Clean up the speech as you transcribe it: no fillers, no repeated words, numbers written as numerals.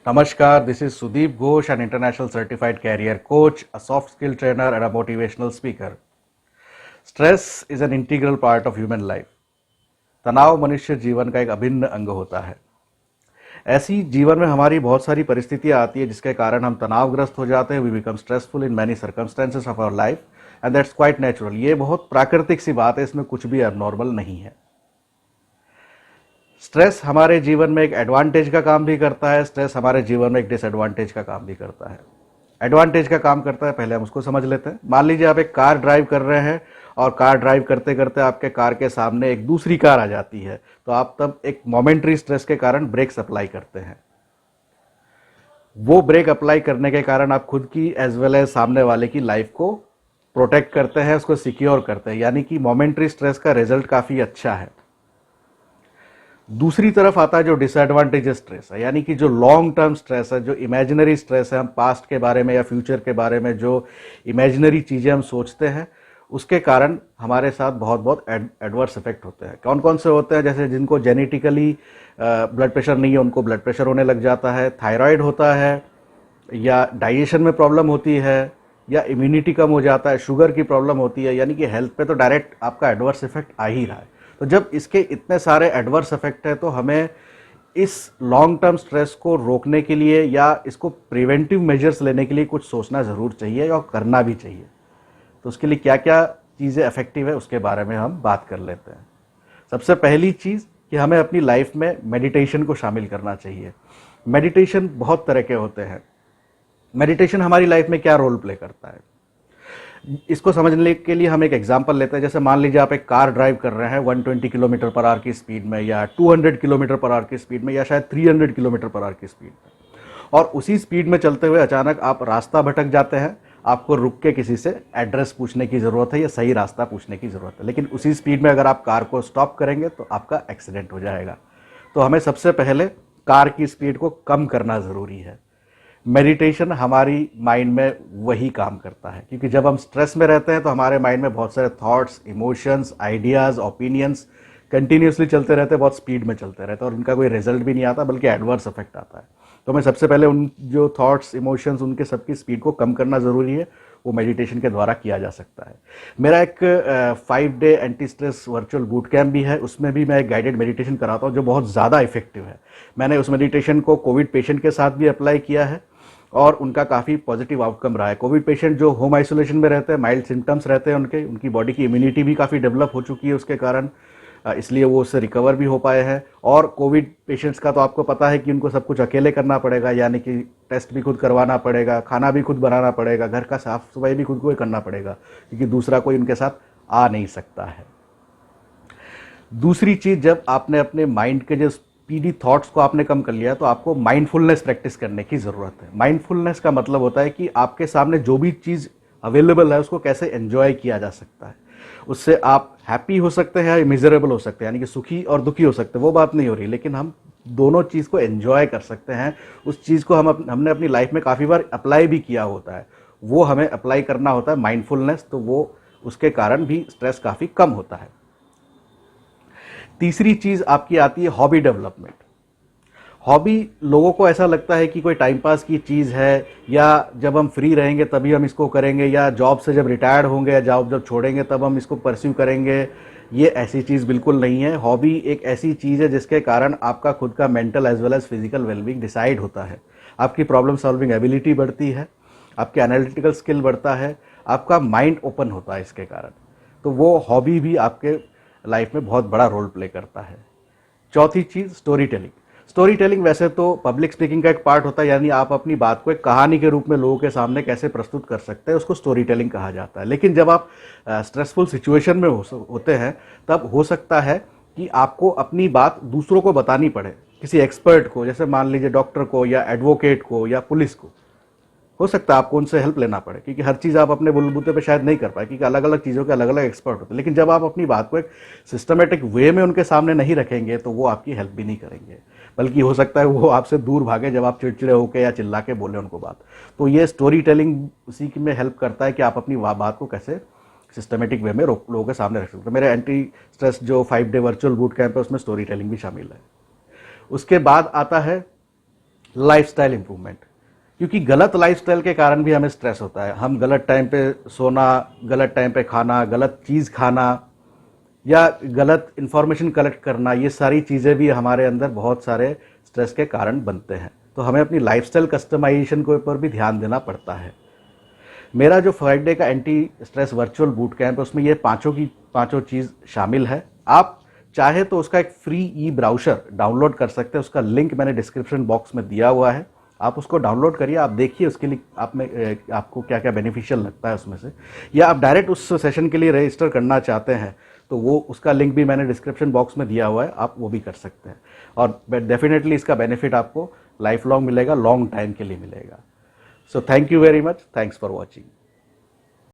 Namaskar, this is Sudeep Ghosh, an international certified career coach, a soft skill trainer, and a motivational speaker. Stress is an integral part of human life. तनाव मनुष्य जीवन का एक अभिन्न अंग होता है। ऐसी जीवन में हमारी बहुत सारी परिस्थितियां आती है जिसके कारण हम तनावग्रस्त हो जाते हैं। We become stressful in many circumstances of our life and that's quite natural. ये बहुत प्राकृतिक सी बात है, इसमें कुछ भी अबनॉर्मल नहीं है। स्ट्रेस हमारे जीवन में एक एडवांटेज का काम भी करता है, स्ट्रेस हमारे जीवन में एक डिसएडवांटेज का काम भी करता है। एडवांटेज का काम करता है, पहले हम उसको समझ लेते हैं। मान लीजिए आप एक कार ड्राइव कर रहे हैं और कार ड्राइव करते करते आपके कार के सामने एक दूसरी कार आ जाती है, तो आप तब एक मोमेंट्री स्ट्रेस के कारण ब्रेक्स अप्लाई करते हैं। वो ब्रेक अप्लाई करने के कारण आप खुद की एज वेल एज सामने वाले की लाइफ को प्रोटेक्ट करते हैं, उसको सिक्योर करते हैं, यानी कि मोमेंट्री स्ट्रेस का रिजल्ट काफ़ी अच्छा है। दूसरी तरफ आता है जो डिसएडवांटेजेस स्ट्रेस है, यानी कि जो लॉन्ग टर्म स्ट्रेस है, जो इमेजिनरी स्ट्रेस है, हम पास्ट के बारे में या फ्यूचर के बारे में जो इमेजिनरी चीज़ें हम सोचते हैं उसके कारण हमारे साथ बहुत बहुत एडवर्स इफेक्ट होते हैं। कौन कौन से होते हैं? जैसे जिनको जेनेटिकली ब्लड प्रेशर नहीं है उनको ब्लड प्रेशर होने लग जाता है, थायराइड होता है, या डाइजेशन में प्रॉब्लम होती है, या इम्यूनिटी कम हो जाता है, शुगर की प्रॉब्लम होती है, यानी कि हेल्थ पे तो डायरेक्ट आपका एडवर्स इफेक्ट आ ही रहा है। तो जब इसके इतने सारे एडवर्स इफेक्ट है तो हमें इस लॉन्ग टर्म स्ट्रेस को रोकने के लिए या इसको प्रिवेंटिव मेजर्स लेने के लिए कुछ सोचना ज़रूर चाहिए और करना भी चाहिए। तो उसके लिए क्या क्या चीज़ें इफेक्टिव है उसके बारे में हम बात कर लेते हैं। सबसे पहली चीज़ कि हमें अपनी लाइफ में मेडिटेशन को शामिल करना चाहिए। मेडिटेशन बहुत तरह के होते हैं। मेडिटेशन हमारी लाइफ में क्या रोल प्ले करता है इसको समझने के लिए हम एक एग्जांपल लेते हैं। जैसे मान लीजिए आप एक कार ड्राइव कर रहे हैं 120 किलोमीटर पर आवर की स्पीड में, या 200 किलोमीटर पर आवर की स्पीड में, या शायद 300 किलोमीटर पर आवर की स्पीड में, और उसी स्पीड में चलते हुए अचानक आप रास्ता भटक जाते हैं। आपको रुक के किसी से एड्रेस पूछने की ज़रूरत है या सही रास्ता पूछने की ज़रूरत है, लेकिन उसी स्पीड में अगर आप कार को स्टॉप करेंगे तो आपका एक्सीडेंट हो जाएगा। तो हमें सबसे पहले कार की स्पीड को कम करना ज़रूरी है। मेडिटेशन हमारी माइंड में वही काम करता है, क्योंकि जब हम स्ट्रेस में रहते हैं तो हमारे माइंड में बहुत सारे thoughts, emotions, ideas, opinions continuously चलते रहते हैं, बहुत स्पीड में चलते रहते हैं, और उनका कोई रिजल्ट भी नहीं आता बल्कि एडवर्स इफेक्ट आता है। तो हमें सबसे पहले उन जो थॉट्स, इमोशंस, उनके सबकी स्पीड को कम करना ज़रूरी है। वो मेडिटेशन के द्वारा किया जा सकता है। मेरा एक 5 day anti stress virtual boot camp भी है, उसमें भी मैं एक गाइडेड मेडिटेशन कराता हूँ जो बहुत ज़्यादा इफेक्टिव है। मैंने उस मेडिटेशन को कोविड पेशेंट के साथ भी अप्लाई किया है और उनका काफ़ी पॉजिटिव आउटकम रहा है। कोविड पेशेंट जो होम आइसोलेशन में रहते हैं, माइल्ड सिम्टम्स रहते हैं उनकी बॉडी की इम्यूनिटी भी काफ़ी डेवलप हो चुकी है उसके कारण, इसलिए वो उससे रिकवर भी हो पाए हैं। और कोविड पेशेंट्स का तो आपको पता है कि उनको सब कुछ अकेले करना पड़ेगा, यानी कि टेस्ट भी खुद करवाना पड़ेगा, खाना भी खुद बनाना पड़ेगा, घर का साफ सफाई भी खुद को ही करना पड़ेगा, क्योंकि दूसरा कोई उनके साथ आ नहीं सकता है। दूसरी चीज़, जब आपने अपने माइंड के जो स्पीडी थॉट्स को आपने कम कर लिया तो आपको माइंडफुलनेस प्रैक्टिस करने की ज़रूरत है। माइंडफुलनेस का मतलब होता है कि आपके सामने जो भी चीज़ अवेलेबल है उसको कैसे एंजॉय किया जा सकता है। उससे आप हैप्पी हो सकते हैं या मिजरेबल हो सकते हैं, यानी कि सुखी और दुखी हो सकते हैं, वो बात नहीं हो रही, लेकिन हम दोनों चीज़ को एंजॉय कर सकते हैं। उस चीज़ को हमने अपनी लाइफ में काफ़ी बार अप्लाई भी किया होता है, वो हमें अप्लाई करना होता है माइंडफुलनेस, तो वो उसके कारण भी स्ट्रेस काफ़ी कम होता है। तीसरी चीज़ आपकी आती है हॉबी डेवलपमेंट। हॉबी लोगों को ऐसा लगता है कि कोई टाइम पास की चीज़ है, या जब हम फ्री रहेंगे तभी हम इसको करेंगे, या जॉब से जब रिटायर्ड होंगे या जॉब जब छोड़ेंगे तब हम इसको परस्यू करेंगे। ये ऐसी चीज़ बिल्कुल नहीं है। हॉबी एक ऐसी चीज़ है जिसके कारण आपका खुद का mental as well as physical wellbeing decide होता है, आपकी प्रॉब्लम सॉल्विंग एबिलिटी बढ़ती है, आपके एनालिटिकल स्किल बढ़ता है, आपका माइंड ओपन होता है इसके कारण। तो वो हॉबी भी आपके लाइफ में बहुत बड़ा रोल प्ले करता है। चौथी चीज़, स्टोरी टेलिंग। स्टोरी टेलिंग वैसे तो पब्लिक स्पीकिंग का एक पार्ट होता है, यानी आप अपनी बात को एक कहानी के रूप में लोगों के सामने कैसे प्रस्तुत कर सकते हैं, उसको स्टोरी टेलिंग कहा जाता है। लेकिन जब आप स्ट्रेसफुल सिचुएशन में होते हैं तब हो सकता है कि आपको अपनी बात दूसरों को बतानी पड़े, किसी एक्सपर्ट को, जैसे मान लीजिए डॉक्टर को या एडवोकेट को या पुलिस को। हो सकता है आपको उनसे हेल्प लेना पड़े, क्योंकि हर चीज़ आप अपने बलबूते पे शायद नहीं कर पाए, क्योंकि अलग अलग चीज़ों के अलग अलग एक्सपर्ट होते हैं। लेकिन जब आप अपनी बात को एक सिस्टमेटिक वे में उनके सामने नहीं रखेंगे तो वो आपकी हेल्प भी नहीं करेंगे, बल्कि हो सकता है वो आपसे दूर भागे जब आप चिड़चिड़े होकर या चिल्ला के बोले उनको बात। तो ये स्टोरी टेलिंग उसी में हेल्प करता है कि आप अपनी बात को कैसे सिस्टमेटिक वे में लोगों के सामने रख सकते हैं। मेरे एंटी स्ट्रेस जो 5 डे वर्चुअल बूट कैंप है उसमें स्टोरी टेलिंग भी शामिल है। उसके बाद आता है लाइफस्टाइल इंप्रूवमेंट, क्योंकि गलत लाइफस्टाइल के कारण भी हमें स्ट्रेस होता है। हम गलत टाइम पे सोना, गलत टाइम पे खाना, गलत चीज़ खाना या गलत इंफॉर्मेशन कलेक्ट करना, ये सारी चीज़ें भी हमारे अंदर बहुत सारे स्ट्रेस के कारण बनते हैं। तो हमें अपनी लाइफस्टाइल कस्टमाइजेशन के ऊपर भी ध्यान देना पड़ता है। मेरा जो 5 डे का anti stress virtual boot camp है, उसमें ये पांचों चीज़ शामिल है। आप चाहे तो उसका एक फ्री ई ब्राउज़र डाउनलोड कर सकते हैं, उसका लिंक मैंने डिस्क्रिप्शन बॉक्स में दिया हुआ है। आप उसको डाउनलोड करिए, आप देखिए उसके लिए आपको क्या क्या बेनिफिशियल लगता है उसमें से, या आप डायरेक्ट उस सेशन के लिए रजिस्टर करना चाहते हैं तो वो उसका लिंक भी मैंने डिस्क्रिप्शन बॉक्स में दिया हुआ है, आप वो भी कर सकते हैं। और डेफिनेटली इसका बेनिफिट आपको लाइफ लॉन्ग मिलेगा, लॉन्ग टाइम के लिए मिलेगा। So thank you very much, thanks for watching.